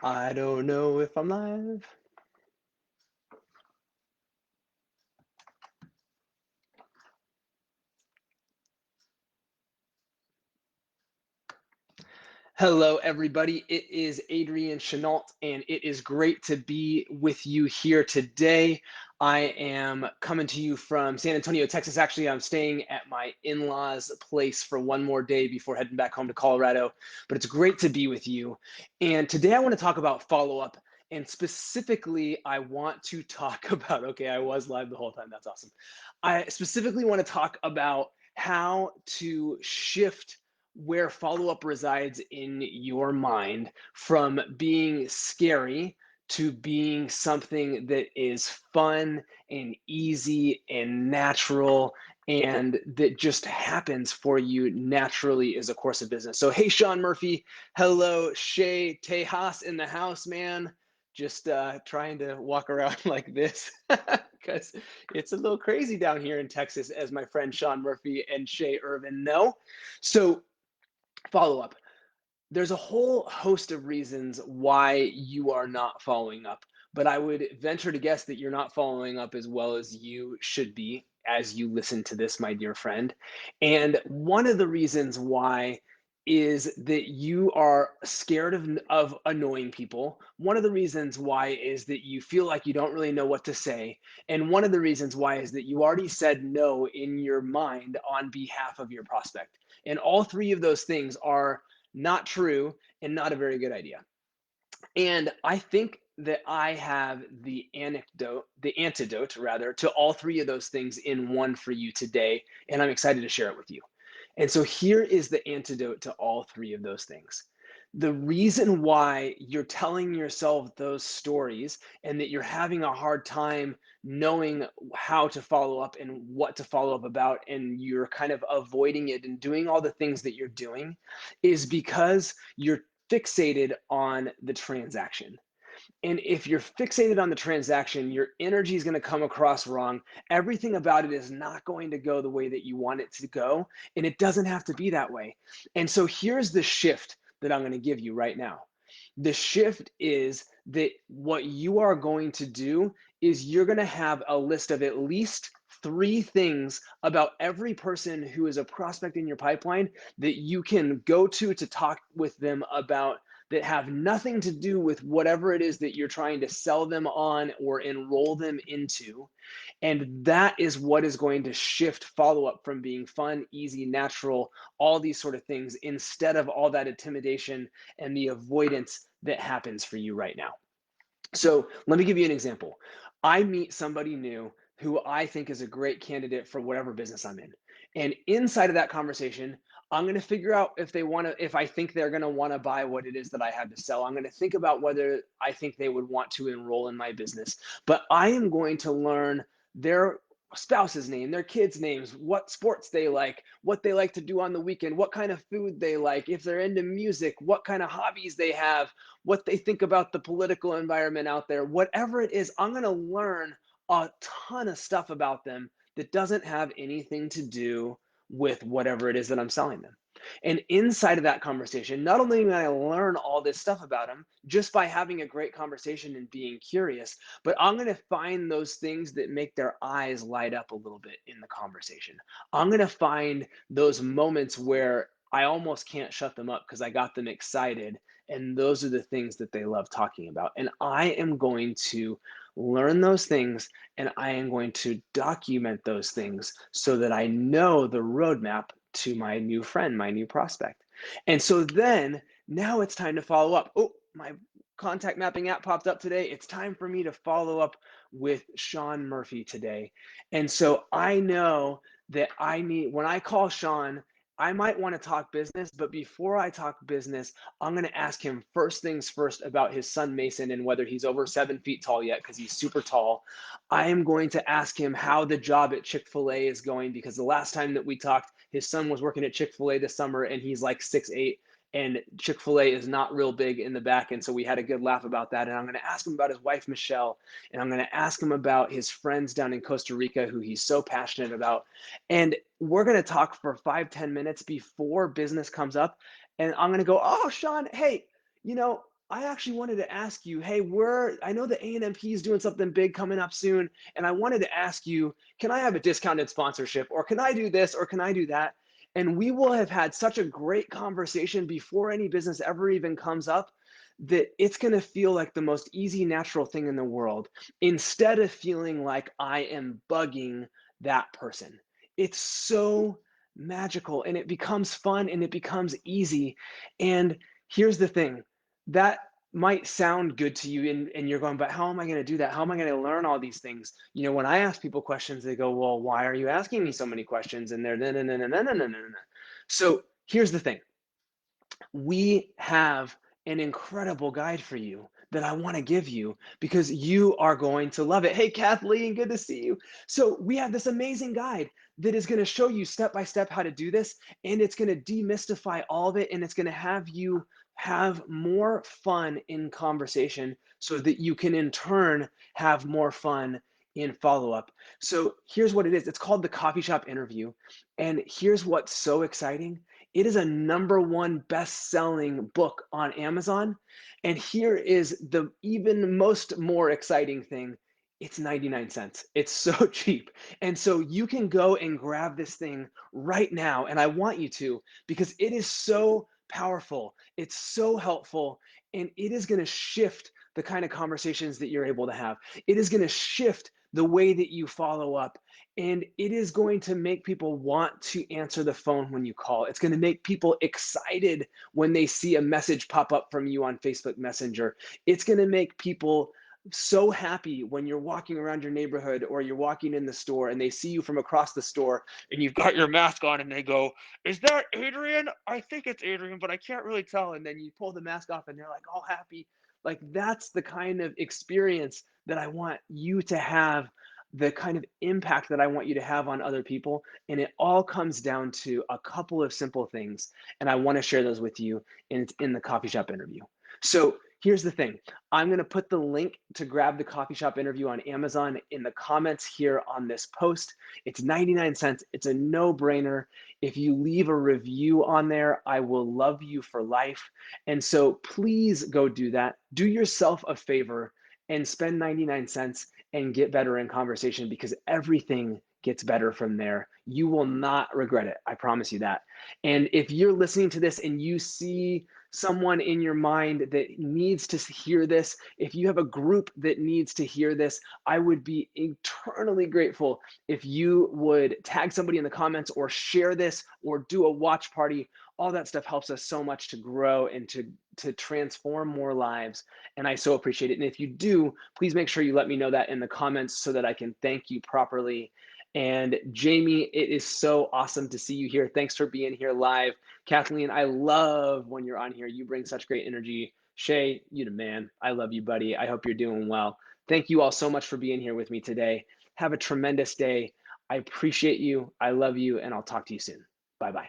I don't know if I'm live. Hello, everybody. It is Adrian Chenault, and it is great to be with you here today. I am coming to you from San Antonio, Texas. Actually, I'm staying at my in-laws' place for one more day before heading back home to Colorado. But it's great to be with you. And today I want to talk about follow-up. And specifically, I want to talk about, okay, I was live the whole time. That's awesome. I specifically want to talk about how to shift where follow up resides in your mind from being scary to being something that is fun and easy and natural and that just happens for you naturally as a course of business. So, hey, Sean Murphy. Hello, Shay Tejas in the house, man. Just trying to walk around like this because it's a little crazy down here in Texas, as my friend Sean Murphy and Shay Irvin know. So, follow up. There's a whole host of reasons why you are not following up, but I would venture to guess that you're not following up as well as you should be as you listen to this, my dear friend. And one of the reasons why is that you are scared of annoying people. One of the reasons why is that you feel like you don't really know what to say. And one of the reasons why is that you already said no in your mind on behalf of your prospect. And all three of those things are not true and not a very good idea. And I think that I have the antidote rather, to all three of those things in one for you today. And I'm excited to share it with you. And so here is the antidote to all three of those things. The reason why you're telling yourself those stories and that you're having a hard time knowing how to follow up and what to follow up about, and you're kind of avoiding it and doing all the things that you're doing, is because you're fixated on the transaction. And if you're fixated on the transaction, your energy is going to come across wrong. Everything about it is not going to go the way that you want it to go. And it doesn't have to be that way. And so here's the shift that I'm going to give you right now. The shift is that what you are going to do is you're going to have a list of at least three things about every person who is a prospect in your pipeline that you can go to talk with them about, that have nothing to do with whatever it is that you're trying to sell them on or enroll them into. And that is what is going to shift follow up from being fun, easy, natural, all these sort of things, instead of all that intimidation and the avoidance that happens for you right now. So let me give you an example. I meet somebody new who I think is a great candidate for whatever business I'm in. And inside of that conversation, I'm going to figure out if they want to, if I think they're going to want to buy what it is that I have to sell. I'm going to think about whether I think they would want to enroll in my business. But I am going to learn their spouse's name, their kids' names, what sports they like, what they like to do on the weekend, what kind of food they like, if they're into music, what kind of hobbies they have, what they think about the political environment out there, whatever it is. I'm going to learn a ton of stuff about them that doesn't have anything to do with whatever it is that I'm selling them. And inside of that conversation, not only am I going to learn all this stuff about them just by having a great conversation and being curious, but I'm going to find those things that make their eyes light up a little bit in the conversation. I'm going to find those moments where I almost can't shut them up because I got them excited. And those are the things that they love talking about. And I am going to learn those things, and I am going to document those things so that I know the roadmap to my new friend, my new prospect. And so then now it's time to follow up. Oh, my contact mapping app popped up today. It's time for me to follow up with Sean Murphy today. And so I know that I need, when I call Sean, I might want to talk business, but before I talk business, I'm going to ask him first things first about his son Mason and whether he's over 7 feet tall yet, because he's super tall. I am going to ask him how the job at Chick-fil-A is going, because the last time that we talked, his son was working at Chick-fil-A this summer and he's like 6'8", and Chick-fil-A is not real big in the back. And so we had a good laugh about that. And I'm going to ask him about his wife, Michelle, and I'm going to ask him about his friends down in Costa Rica, who he's so passionate about. And we're going to talk for 5-10 minutes before business comes up. And I'm going to go, oh, Sean, hey, you know, I actually wanted to ask you, hey, I know the A&MP is doing something big coming up soon, and I wanted to ask you, can I have a discounted sponsorship, or can I do this, or can I do that? And we will have had such a great conversation before any business ever even comes up that it's going to feel like the most easy, natural thing in the world instead of feeling like I am bugging that person. It's so magical and it becomes fun and it becomes easy. And here's the thing that might sound good to you, and you're going, but how am I going to do that? How am I going to learn all these things? You know, when I ask people questions, they go, well, why are you asking me so many questions? And they're no, no, no, no, no, no, no, no, no. So here's the thing, we have an incredible guide for you that I want to give you because you are going to love it. Hey, Kathleen, good to see you. So, we have this amazing guide that is going to show you step by step how to do this, and it's going to demystify all of it, and it's going to have you have more fun in conversation so that you can, in turn, have more fun in follow up. So, here's what it is, it's called the Coffee Shop Interview. And here's what's so exciting, it is a #1 best-selling book on Amazon. And here is the even most more exciting thing. It's 99 cents. It's so cheap. And so you can go and grab this thing right now. And I want you to because it is so powerful. It's so helpful. And it is going to shift the kind of conversations that you're able to have. It is going to shift the way that you follow up, and it is going to make people want to answer the phone when you call. It's going to make people excited when they see a message pop up from you on Facebook Messenger. It's going to make people so happy when you're walking around your neighborhood or you're walking in the store and they see you from across the store and you've got your mask on and they go, is that Adrian? I think it's Adrian, but I can't really tell. And then you pull the mask off and they're like all happy. Like that's the kind of experience that I want you to have, the kind of impact that I want you to have on other people. And it all comes down to a couple of simple things. And I want to share those with you in the coffee shop interview. So here's the thing, I'm going to put the link to grab the coffee shop interview on Amazon in the comments here on this post. It's 99 cents. It's a no brainer. If you leave a review on there, I will love you for life. And so please go do that. Do yourself a favor and spend 99 cents and get better in conversation because everything gets better from there. You will not regret it. I promise you that. And if you're listening to this and you see someone in your mind that needs to hear this, if you have a group that needs to hear this, I would be eternally grateful if you would tag somebody in the comments or share this or do a watch party. All that stuff helps us so much to grow and to transform more lives. And I so appreciate it. And if you do, please make sure you let me know that in the comments so that I can thank you properly. And Jamie, it is so awesome to see you here. Thanks for being here live. Kathleen, I love when you're on here. You bring such great energy. Shay, you the man. I love you, buddy. I hope you're doing well. Thank you all so much for being here with me today. Have a tremendous day. I appreciate you. I love you, and I'll talk to you soon. Bye bye.